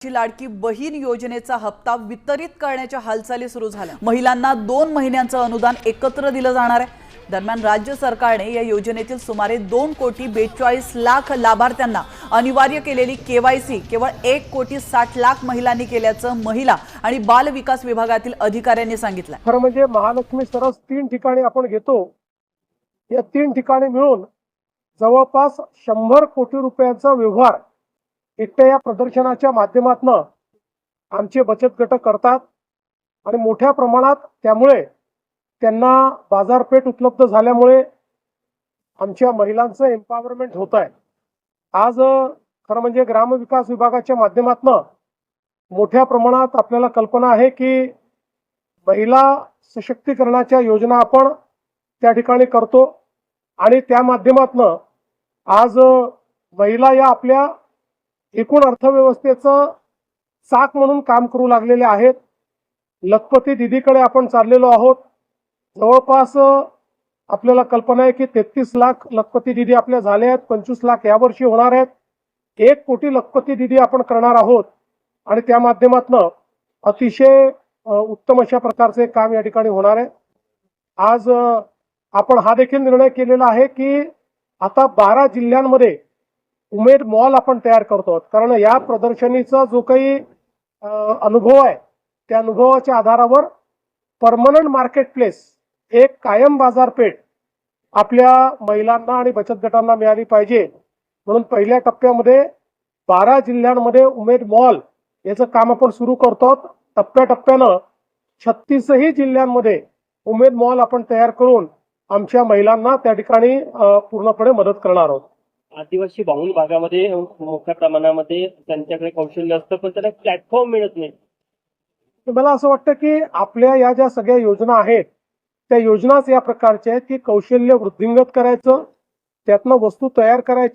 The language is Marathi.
ची लाडकी बहीण योजनेचा हप्ता वितरित करण्याच्या हालचाली सुरू झाल्या। महिलांना 2 महिन्यांचं अनुदान एकत्र दिलं जाणार आहे। दरम्यान राज्य सरकारने या योजनेतील सुमारे 2,42,00,000 लाभार्थ्यांना अनिवार्य केलेली केवायसी केवळ 1,60,00,000 महिलांनी केल्याचं महिला आणि बाल विकास विभागातील अधिकाऱ्यांनी सांगितलं। खरं म्हणजे महालक्ष्मी सरस 3 ठिकाणी आपण घेतो। या 3 ठिकाणी मिळून जवळपास 100 कोटी रुपयांचा व्यवहार एकट्या या प्रदर्शनाच्या माध्यमातून आमचे बचत गट करतात आणि मोठ्या प्रमाणात त्यामुळे त्यांना बाजारपेठ उपलब्ध झाल्यामुळे आमच्या महिलांचं एम्पॉवरमेंट होत आहे। आज खरं म्हणजे ग्रामविकास विभागाच्या माध्यमातून मोठ्या प्रमाणात आपल्याला कल्पना आहे की महिला सशक्तीकरणाच्या योजना आपण त्या ठिकाणी करतो आणि त्या माध्यमातून आज महिला या आपल्या एकूण अर्थव्यवस्थेचं चाक म्हणून काम करू लागलेले आहेत। लखपती दीदीकडे आपण चाललेलो आहोत। जवळपास आपल्याला कल्पना आहे की 33 लाख लखपती दीदी आपल्या झाले आहेत। 25 लाख यावर्षी होणार आहेत। 1 कोटी लखपती दीदी आपण करणार आहोत आणि त्या माध्यमातून अतिशय उत्तम अशा प्रकारचे काम या ठिकाणी होणार आहे। आज आपण हा देखील निर्णय केलेला आहे की आता 12 जिल्ह्यांमध्ये उमेद मॉल आपण तयार करतो, कारण या प्रदर्शनीचा जो काही अनुभव आहे त्या अनुभवाच्या आधारावर परमनंट मार्केट प्लेस, एक कायम बाजारपेठ आपल्या महिलांना आणि बचत गटांना मिळाली पाहिजे। म्हणून पहिल्या टप्प्यामध्ये 12 जिल्ह्यांमध्ये उमेद मॉल याचं काम आपण सुरू करतो। टप्प्याटप्प्यानं 36 जिल्ह्यांमध्ये उमेद मॉल आपण तयार करून आमच्या महिलांना त्या ठिकाणी पूर्णपणे मदत करणार आहोत। आदिवासी बहुल भागामध्ये मोठ्या प्रमाणामध्ये त्यांच्याकडे कौशल्य असतं पण त्यांना प्लॅटफॉर्म मिळत नाही। मला असं वाटतं की आपल्या या ज्या सगळ्या योजना आहेत त्या योजनाच या प्रकारच्या आहेत की कौशल्य वृद्धिंगत करायचं, त्यातनं वस्तू तयार करायची।